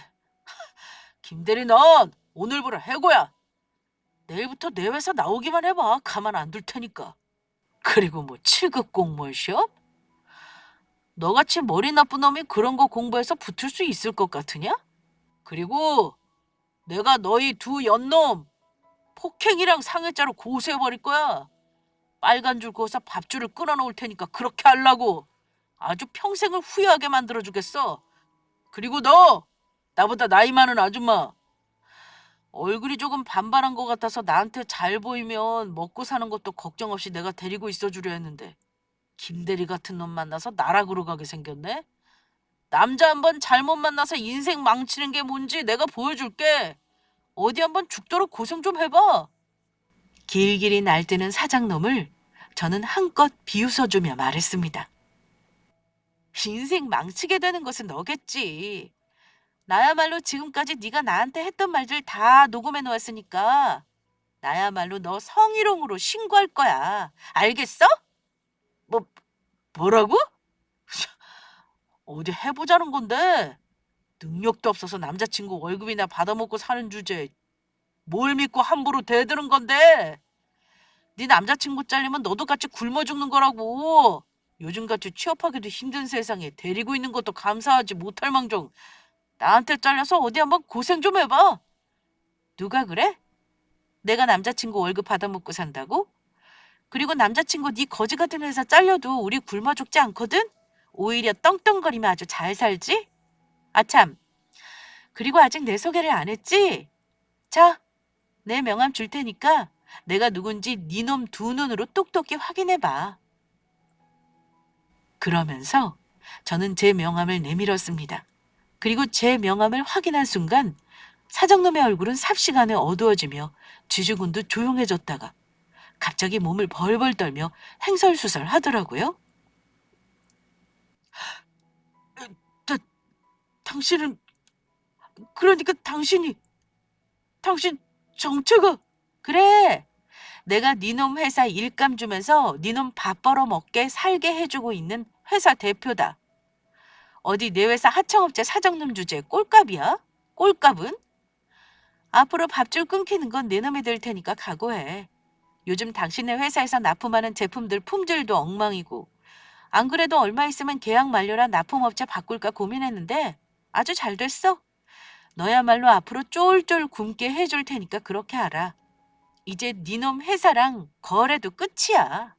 김대리 넌 오늘부로 해고야. 내일부터 내 회사 나오기만 해봐. 가만 안 둘 테니까. 그리고 뭐 7급 공무원 시험? 너같이 머리 나쁜 놈이 그런 거 공부해서 붙을 수 있을 것 같으냐? 그리고 내가 너희 두 연놈 폭행이랑 상해죄로 고소해버릴 거야. 빨간 줄 그어서 밥줄을 끊어놓을 테니까 그렇게 하려고. 아주 평생을 후회하게 만들어주겠어. 그리고 너 나보다 나이 많은 아줌마. 얼굴이 조금 반반한 것 같아서 나한테 잘 보이면 먹고 사는 것도 걱정 없이 내가 데리고 있어주려 했는데 김대리 같은 놈 만나서 나락으로 가게 생겼네. 남자 한번 잘못 만나서 인생 망치는 게 뭔지 내가 보여줄게. 어디 한번 죽도록 고생 좀 해봐. 길길이 날뛰는 사장놈을 저는 한껏 비웃어주며 말했습니다. 인생 망치게 되는 것은 너겠지. 나야말로 지금까지 네가 나한테 했던 말들 다 녹음해 놓았으니까 나야말로 너 성희롱으로 신고할 거야. 알겠어? 뭐 뭐라고? 어디 해보자는 건데. 능력도 없어서 남자친구 월급이나 받아먹고 사는 주제에 뭘 믿고 함부로 대드는 건데. 네 남자친구 잘리면 너도 같이 굶어 죽는 거라고. 요즘같이 취업하기도 힘든 세상에 데리고 있는 것도 감사하지 못할 망정 나한테 잘려서 어디 한번 고생 좀 해봐. 누가 그래? 내가 남자친구 월급 받아먹고 산다고? 그리고 남자친구 네 거지 같은 회사 잘려도 우리 굶어 죽지 않거든? 오히려 떵떵거리며 아주 잘 살지? 아참, 그리고 아직 내 소개를 안 했지? 자, 내 명함 줄 테니까 내가 누군지 네 놈 두 눈으로 똑똑히 확인해봐. 그러면서 저는 제 명함을 내밀었습니다. 그리고 제 명함을 확인한 순간 사장놈의 얼굴은 삽시간에 어두워지며 쥐주군도 조용해졌다가 갑자기 몸을 벌벌 떨며 횡설수설 하더라고요. 다, 당신은 그러니까 당신 정체가 그래. 내가 니놈 회사 일감 주면서 니놈 밥 벌어 먹게 살게 해주고 있는 회사 대표다. 어디 내 회사 하청업체 사장님 주제에 꼴값이야? 꼴값은? 앞으로 밥줄 끊기는 건 내 놈이 될 테니까 각오해. 요즘 당신네 회사에서 납품하는 제품들 품질도 엉망이고 안 그래도 얼마 있으면 계약 만료라 납품업체 바꿀까 고민했는데 아주 잘 됐어. 너야말로 앞으로 쫄쫄 굶게 해줄 테니까 그렇게 알아. 이제 니놈 회사랑 거래도 끝이야.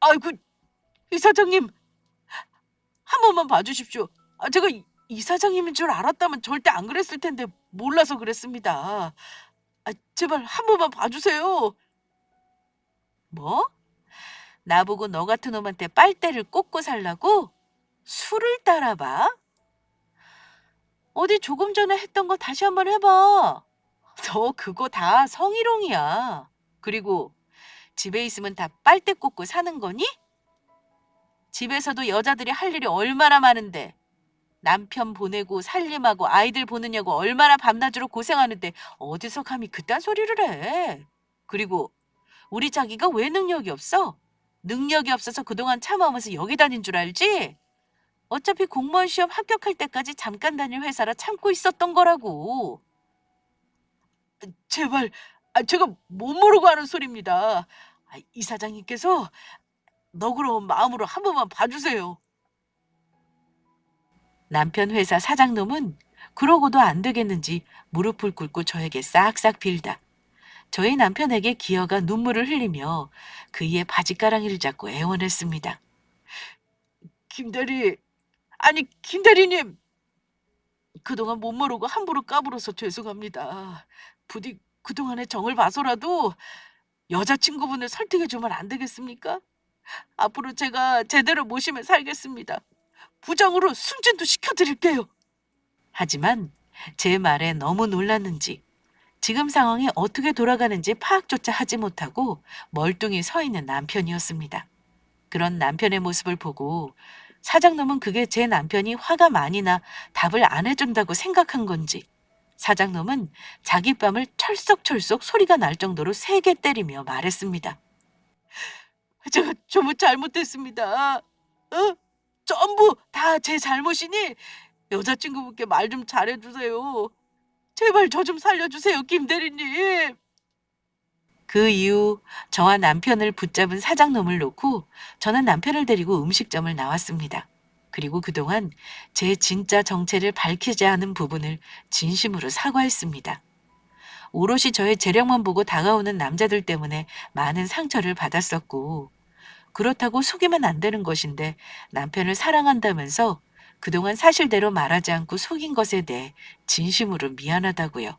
아이고, 이사장님 한 번만 봐주십시오. 제가 이 사장님인 줄 알았다면 절대 안 그랬을 텐데 몰라서 그랬습니다. 제발 한 번만 봐주세요. 뭐? 나보고 너 같은 놈한테 빨대를 꽂고 살라고? 술을 따라봐? 어디 조금 전에 했던 거 다시 한번 해봐. 너 그거 다 성희롱이야. 그리고 집에 있으면 다 빨대 꽂고 사는 거니? 집에서도 여자들이 할 일이 얼마나 많은데 남편 보내고 살림하고 아이들 보느냐고 얼마나 밤낮으로 고생하는데 어디서 감히 그딴 소리를 해. 그리고 우리 자기가 왜 능력이 없어? 능력이 없어서 그동안 참아오면서 여기 다닌 줄 알지? 어차피 공무원 시험 합격할 때까지 잠깐 다닐 회사라 참고 있었던 거라고. 제발, 제가 못 모르고 하는 소리입니다. 이 사장님께서 너그러운 마음으로 한 번만 봐주세요. 남편 회사 사장놈은 그러고도 안 되겠는지 무릎을 꿇고 저에게 싹싹 빌다 저희 남편에게 기어가 눈물을 흘리며 그의 바지가랑이를 잡고 애원했습니다. 김대리, 아니, 김대리님! 그동안 못 모르고 함부로 까불어서 죄송합니다. 부디 그동안의 정을 봐서라도 여자친구분을 설득해주면 안 되겠습니까? 앞으로 제가 제대로 모시며 살겠습니다. 부장으로 승진도 시켜드릴게요. 하지만 제 말에 너무 놀랐는지 지금 상황이 어떻게 돌아가는지 파악조차 하지 못하고 멀뚱히 서 있는 남편이었습니다. 그런 남편의 모습을 보고 사장놈은 그게 제 남편이 화가 많이 나 답을 안 해준다고 생각한 건지 사장놈은 자기 뺨을 철썩철썩 소리가 날 정도로 세게 때리며 말했습니다. 제가 전부 잘못했습니다. 전부 다 제 잘못이니 여자친구분께 말 좀 잘해주세요. 제발 저 좀 살려주세요, 김 대리님. 그 이후 저와 남편을 붙잡은 사장놈을 놓고 저는 남편을 데리고 음식점을 나왔습니다. 그리고 그동안 제 진짜 정체를 밝히지 않은 부분을 진심으로 사과했습니다. 오롯이 저의 재력만 보고 다가오는 남자들 때문에 많은 상처를 받았었고, 그렇다고 속이면 안 되는 것인데 남편을 사랑한다면서 그동안 사실대로 말하지 않고 속인 것에 대해 진심으로 미안하다고요.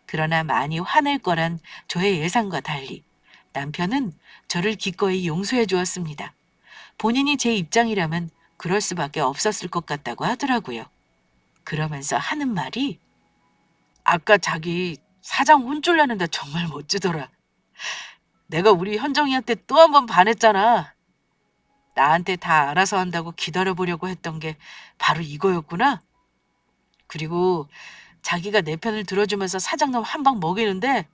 그러나 많이 화낼 거란 저의 예상과 달리 남편은 저를 기꺼이 용서해 주었습니다. 본인이 제 입장이라면 그럴 수밖에 없었을 것 같다고 하더라고요. 그러면서 하는 말이 아까 자기 사장 혼쭐 내는데 정말 멋지더라. 내가 우리 현정이한테 또 한 번 반했잖아. 나한테 다 알아서 한다고 기다려보려고 했던 게 바로 이거였구나. 그리고 자기가 내 편을 들어주면서 사장님 한 방 먹이는데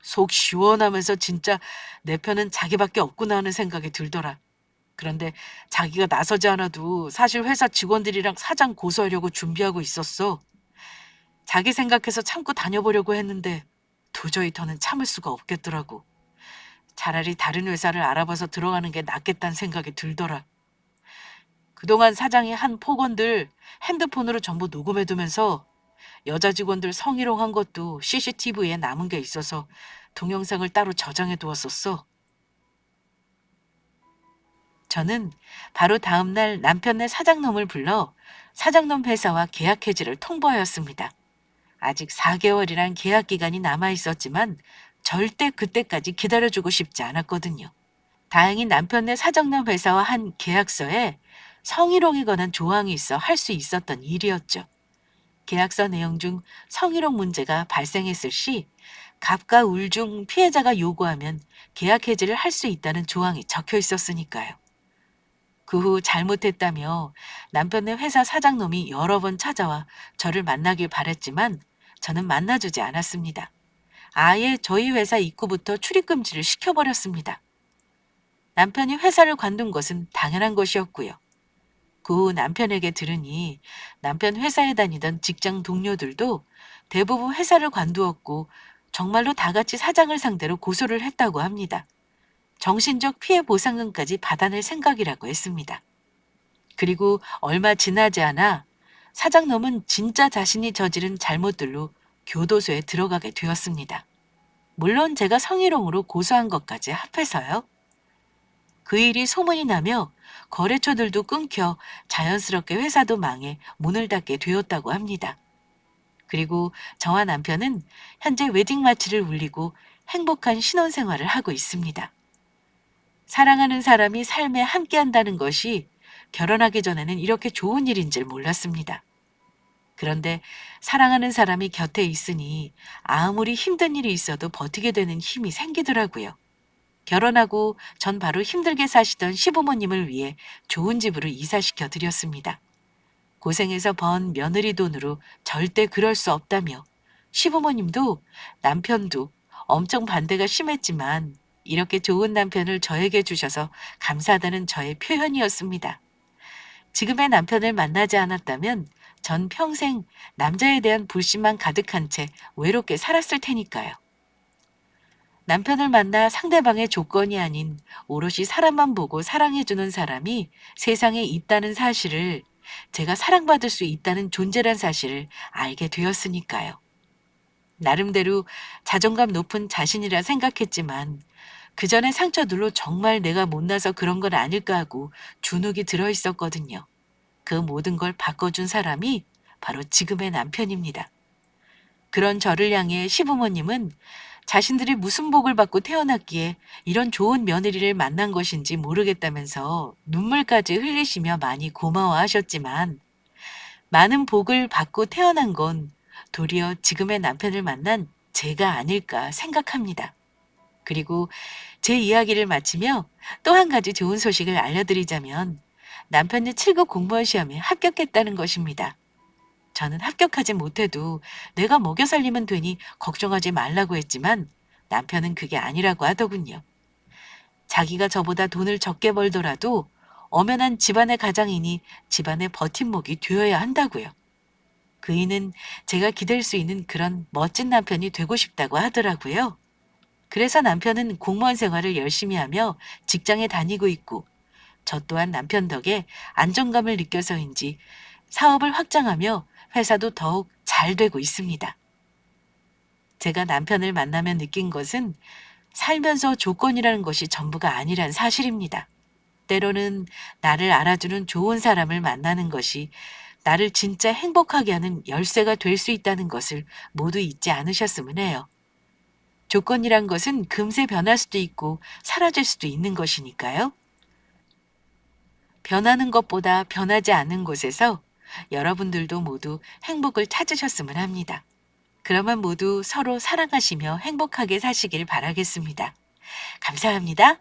속 시원하면서 진짜 내 편은 자기밖에 없구나 하는 생각이 들더라. 그런데 자기가 나서지 않아도 사실 회사 직원들이랑 사장 고소하려고 준비하고 있었어. 자기 생각해서 참고 다녀보려고 했는데 도저히 더는 참을 수가 없겠더라고. 차라리 다른 회사를 알아봐서 들어가는 게 낫겠다는 생각이 들더라. 그동안 사장이 한 폭언들 핸드폰으로 전부 녹음해두면서 여자 직원들 성희롱한 것도 CCTV에 남은 게 있어서 동영상을 따로 저장해 두었었어. 저는 바로 다음날 남편네 사장놈을 불러 사장놈 회사와 계약 해지를 통보하였습니다. 아직 4개월이란 계약 기간이 남아 있었지만 절대 그때까지 기다려주고 싶지 않았거든요. 다행히 남편네 사장놈 회사와 한 계약서에 성희롱에 관한 조항이 있어 할 수 있었던 일이었죠. 계약서 내용 중 성희롱 문제가 발생했을 시 갑과 울 중 피해자가 요구하면 계약 해지를 할 수 있다는 조항이 적혀 있었으니까요. 그 후 잘못했다며 남편네 회사 사장놈이 여러 번 찾아와 저를 만나길 바랬지만 저는 만나주지 않았습니다. 아예 저희 회사 입구부터 출입금지를 시켜버렸습니다. 남편이 회사를 관둔 것은 당연한 것이었고요. 그 후 남편에게 들으니 남편 회사에 다니던 직장 동료들도 대부분 회사를 관두었고 정말로 다 같이 사장을 상대로 고소를 했다고 합니다. 정신적 피해 보상금까지 받아낼 생각이라고 했습니다. 그리고 얼마 지나지 않아 사장놈은 진짜 자신이 저지른 잘못들로 교도소에 들어가게 되었습니다. 물론 제가 성희롱으로 고소한 것까지 합해서요. 그 일이 소문이 나며 거래처들도 끊겨 자연스럽게 회사도 망해 문을 닫게 되었다고 합니다. 그리고 저와 남편은 현재 웨딩 마치를 울리고 행복한 신혼생활을 하고 있습니다. 사랑하는 사람이 삶에 함께한다는 것이 결혼하기 전에는 이렇게 좋은 일인 줄 몰랐습니다. 그런데 사랑하는 사람이 곁에 있으니 아무리 힘든 일이 있어도 버티게 되는 힘이 생기더라고요. 결혼하고 전 바로 힘들게 사시던 시부모님을 위해 좋은 집으로 이사시켜 드렸습니다. 고생해서 번 며느리 돈으로 절대 그럴 수 없다며 시부모님도 남편도 엄청 반대가 심했지만 이렇게 좋은 남편을 저에게 주셔서 감사하다는 저의 표현이었습니다. 지금의 남편을 만나지 않았다면 전 평생 남자에 대한 불신만 가득한 채 외롭게 살았을 테니까요. 남편을 만나 상대방의 조건이 아닌 오롯이 사람만 보고 사랑해주는 사람이 세상에 있다는 사실을, 제가 사랑받을 수 있다는 존재란 사실을 알게 되었으니까요. 나름대로 자존감 높은 자신이라 생각했지만 그 전에 상처들로 정말 내가 못나서 그런 건 아닐까 하고 주눅이 들어 있었거든요. 그 모든 걸 바꿔준 사람이 바로 지금의 남편입니다. 그런 저를 향해 시부모님은 자신들이 무슨 복을 받고 태어났기에 이런 좋은 며느리를 만난 것인지 모르겠다면서 눈물까지 흘리시며 많이 고마워하셨지만, 많은 복을 받고 태어난 건 도리어 지금의 남편을 만난 제가 아닐까 생각합니다. 그리고 제 이야기를 마치며 또 한 가지 좋은 소식을 알려드리자면, 남편이 7급 공무원 시험에 합격했다는 것입니다. 저는 합격하지 못해도 내가 먹여 살리면 되니 걱정하지 말라고 했지만, 남편은 그게 아니라고 하더군요. 자기가 저보다 돈을 적게 벌더라도 엄연한 집안의 가장이니 집안의 버팀목이 되어야 한다고요. 그이는 제가 기댈 수 있는 그런 멋진 남편이 되고 싶다고 하더라고요. 그래서 남편은 공무원 생활을 열심히 하며 직장에 다니고 있고, 저 또한 남편 덕에 안정감을 느껴서인지 사업을 확장하며 회사도 더욱 잘 되고 있습니다. 제가 남편을 만나며 느낀 것은 살면서 조건이라는 것이 전부가 아니란 사실입니다. 때로는 나를 알아주는 좋은 사람을 만나는 것이 나를 진짜 행복하게 하는 열쇠가 될 수 있다는 것을 모두 잊지 않으셨으면 해요. 조건이란 것은 금세 변할 수도 있고 사라질 수도 있는 것이니까요. 변하는 것보다 변하지 않는 곳에서 여러분들도 모두 행복을 찾으셨으면 합니다. 그러면 모두 서로 사랑하시며 행복하게 사시길 바라겠습니다. 감사합니다.